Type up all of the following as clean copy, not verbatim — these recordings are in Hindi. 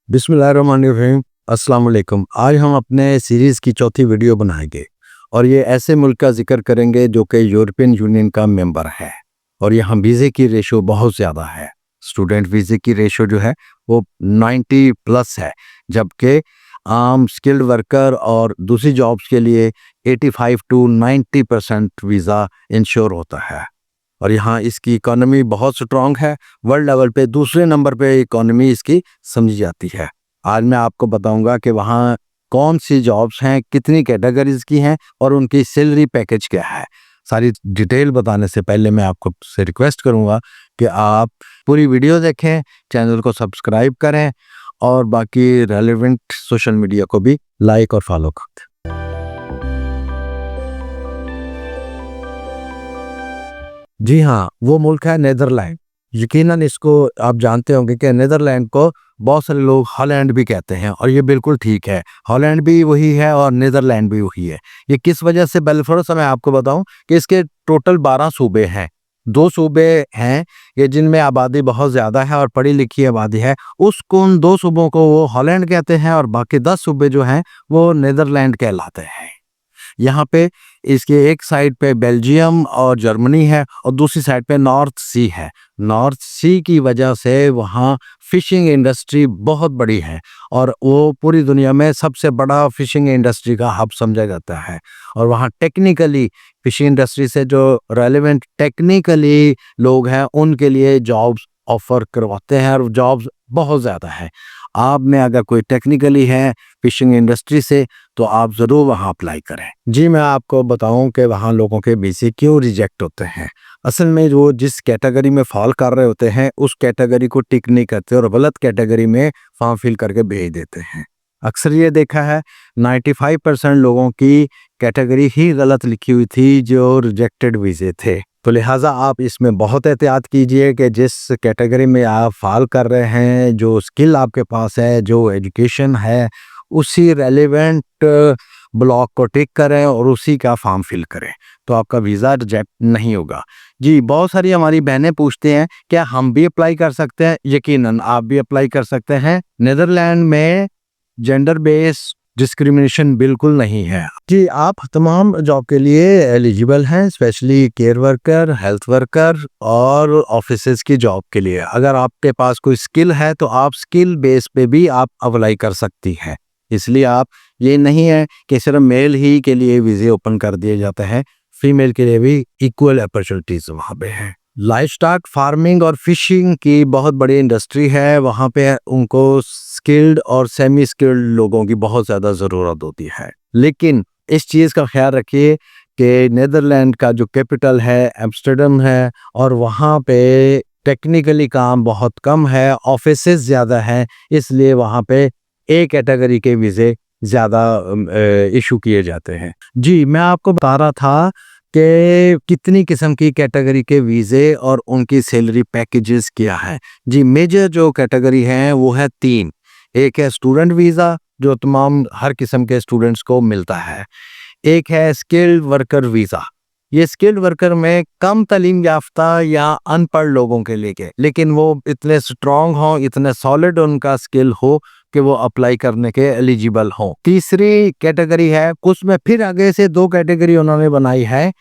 बिस्मिल्लाहिर्रहमानिर्रहीम। अस्सलाम वालेकुम। आज हम अपने सीरीज़ की चौथी वीडियो बनाएंगे और ये ऐसे मुल्क का जिक्र करेंगे जो कि यूरोपियन यूनियन का मेंबर है और यहाँ वीज़े की रेशो बहुत ज़्यादा है। स्टूडेंट वीज़े की रेशो जो है वो 90 प्लस है, जबकि आम स्किल्ड वर्कर और दूसरी जॉब्स के लिए 85 टू 90% वीज़ा इंश्योर होता है। और यहाँ इसकी इकोनॉमी बहुत स्ट्रांग है, वर्ल्ड लेवल पे दूसरे नंबर पे इकोनॉमी इसकी समझी जाती है। आज मैं आपको बताऊंगा कि वहाँ कौन सी जॉब्स हैं, कितनी कैटेगरीज की हैं और उनकी सैलरी पैकेज क्या है। सारी डिटेल बताने से पहले मैं आपको से रिक्वेस्ट करूंगा कि आप पूरी वीडियो देखें, चैनल को सब्सक्राइब करें और बाकी रेलेवेंट सोशल मीडिया को भी लाइक और फॉलो करें। जी हाँ, वो मुल्क है नीदरलैंड। यकीनन इसको आप जानते होंगे कि नीदरलैंड को बहुत सारे लोग हॉलैंड भी कहते हैं और ये बिल्कुल ठीक है। हॉलैंड भी वही है और नीदरलैंड भी वही है। ये किस वजह से बेलफोर्स मैं आपको बताऊं कि इसके टोटल 12 सूबे हैं। 2 सूबे हैं ये जिनमें आबादी बहुत ज़्यादा है और पढ़ी लिखी आबादी है। उन 2 सूबों को वो हॉलैंड कहते हैं और बाकी 10 सूबे जो हैं वो नीदरलैंड कहलाते हैं। यहाँ पे इसके एक साइड पे बेल्जियम और जर्मनी है और दूसरी साइड पे नॉर्थ सी है। नॉर्थ सी की वजह से वहाँ फिशिंग इंडस्ट्री बहुत बड़ी है और वो पूरी दुनिया में सबसे बड़ा फिशिंग इंडस्ट्री का हब समझा जाता है। और वहाँ टेक्निकली फिशिंग इंडस्ट्री से जो रेलेवेंट टेक्निकली लोग हैं उनके लिए जॉब्स ऑफर करवाते हैं और जॉब्स बहुत ज़्यादा है। आप में अगर कोई टेक्निकली है फिशिंग इंडस्ट्री से तो आप ज़रूर वहाँ अप्लाई करें। जी मैं आपको बताऊं कि वहाँ लोगों के वीज़े क्यों रिजेक्ट होते हैं। असल में वो जिस कैटेगरी में फॉल कर रहे होते हैं उस कैटेगरी को टिक नहीं करते और गलत कैटेगरी में फॉर्म फिल करके भेज देते हैं। अक्सर ये देखा है 95% लोगों की कैटेगरी ही गलत लिखी हुई थी जो रिजेक्टेड वीज़े थे। तो लिहाजा आप इसमें बहुत एहतियात कीजिए कि जिस कैटेगरी में आप फॉल कर रहे हैं, जो स्किल आपके पास है, जो एजुकेशन है, उसी रेलेवेंट ब्लॉक को टिक करें और उसी का फॉर्म फिल करें तो आपका वीज़ा रिजेक्ट नहीं होगा। जी बहुत सारी हमारी बहनें पूछते हैं क्या हम भी अप्लाई कर सकते हैं। यकीनन आप भी अप्लाई कर सकते हैं। नीदरलैंड में जेंडर बेस्ड डिस्क्रिमिनेशन बिल्कुल नहीं है। जी आप तमाम जॉब के लिए एलिजिबल हैं, specially care worker, health worker और ऑफिसेज की जॉब के लिए। अगर आपके पास कोई स्किल है तो आप स्किल बेस पे भी आप अप्लाई कर सकती हैं। इसलिए आप ये नहीं है कि सिर्फ मेल ही के लिए वीज़े ओपन कर दिए जाते हैं, फीमेल के लिए भी इक्वल अपॉर्चुनिटीज वहाँ पे है। लाइवस्टॉक फार्मिंग और फिशिंग की बहुत बड़ी इंडस्ट्री है। वहाँ पे उनको स्किल्ड और सेमी स्किल्ड लोगों की बहुत ज़्यादा ज़रूरत होती है। लेकिन इस चीज़ का ख्याल रखिए कि नीदरलैंड का जो कैपिटल है एम्स्टर्डम है और वहाँ पे टेक्निकली काम बहुत कम है, ऑफिसेज ज़्यादा हैं, इसलिए वहाँ पे ए कैटेगरी के वीज़े ज़्यादा इशू किए जाते हैं। जी मैं आपको बता रहा था कि कितनी किस्म की कैटेगरी के वीज़े और उनकी सैलरी पैकेजेस क्या है। जी मेजर जो कैटेगरी हैं वो है 3। एक है स्टूडेंट वीज़ा जो तमाम हर किस्म के स्टूडेंट्स को मिलता है। एक है स्किल्ड वर्कर वीज़ा, ये स्किल्ड वर्कर में कम तालीम याफ्ता या अनपढ़ लोगों के लिए, लेकिन वो इतने स्ट्रांग हों, इतने सॉलिड उनका स्किल हो कि वो अप्लाई करने के एलिजिबल हों। तीसरी कैटेगरी है, उसमें फिर आगे से 2 कैटेगरी उन्होंने बनाई है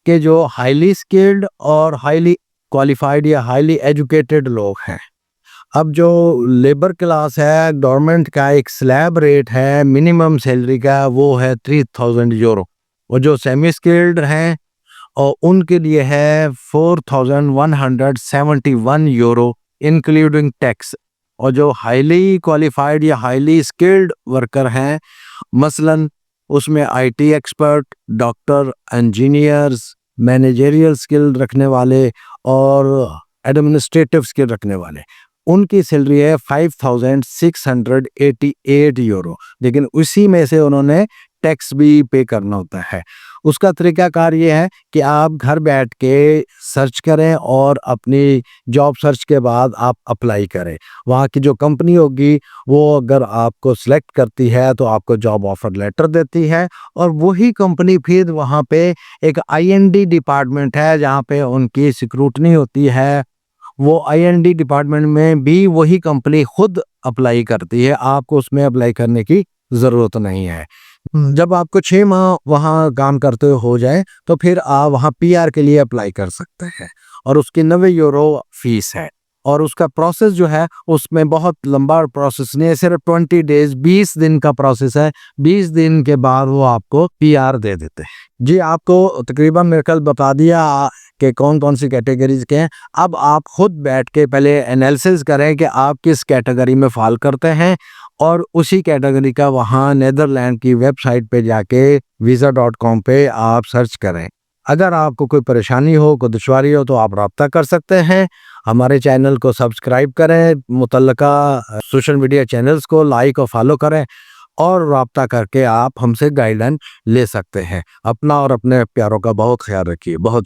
कि जो हाईली स्किल्ड और हाईली क्वालिफाइड या हाईली एजुकेटेड लोग हैं। अब जो लेबर क्लास है, गवर्नमेंट का एक स्लैब रेट है मिनिमम सैलरी का, वो है 3000 यूरो। और जो सेमी स्किल्ड हैं और उनके लिए है 4171 यूरो इंक्लूडिंग टैक्स। और जो हाईली क्वालिफाइड या हाईली स्किल्ड वर्कर हैं, मसलन उसमें IT expert, doctor, engineers, managerial skill रखने वाले और एडमिनिस्ट्रेटिव स्किल रखने वाले, उनकी सैलरी है 5688 यूरो। लेकिन उसी में से उन्होंने टैक्स भी पे करना होता है। उसका तरीकाकार ये है कि आप घर बैठ के सर्च करें और अपनी जॉब सर्च के बाद आप अप्लाई करें। वहाँ की जो कंपनी होगी वो अगर आपको सिलेक्ट करती है तो आपको जॉब ऑफर लेटर देती है और वही कंपनी फिर वहाँ पे एक आईएनडी डिपार्टमेंट है जहाँ पे उनकी स्क्रूटनी होती है। वो आईएनडी डिपार्टमेंट में भी वही कंपनी खुद अप्लाई करती है, आपको उसमें अप्लाई करने की ज़रूरत नहीं है। जब आपको 6 माह वहाँ काम करते हुए हो जाए, तो फिर आप वहाँ पीआर के लिए अप्लाई कर सकते हैं और उसकी 90 यूरो फीस है और उसका प्रोसेस जो है उसमें बहुत लंबा प्रोसेस नहीं है, सिर्फ 20 डेज़ 20 दिन का प्रोसेस है। 20 दिन के बाद वो आपको पीआर दे देते हैं। जी, आपको तकरीबन मेरे ख्याल बता दिया कि कौन-कौन सी कैटेगरीज़ के हैं। अब आप खुद बैठ के पहले एनालिसिस करें कि आप किस कैटेगरी में फ़ॉल करते हैं और उसी कैटेगरी का वहाँ नीदरलैंड की वेबसाइट पे जाके visa.com पे आप सर्च करें। अगर आपको कोई परेशानी हो, कोई दुश्वारी हो तो आप राब्ता कर सकते हैं। हमारे चैनल को सब्सक्राइब करें, मुतल्लका सोशल मीडिया चैनल्स को लाइक और फॉलो करें और राब्ता करके आप हमसे गाइडलाइन ले सकते हैं। अपना और अपने प्यारों का बहुत ख्याल रखिए। बहुत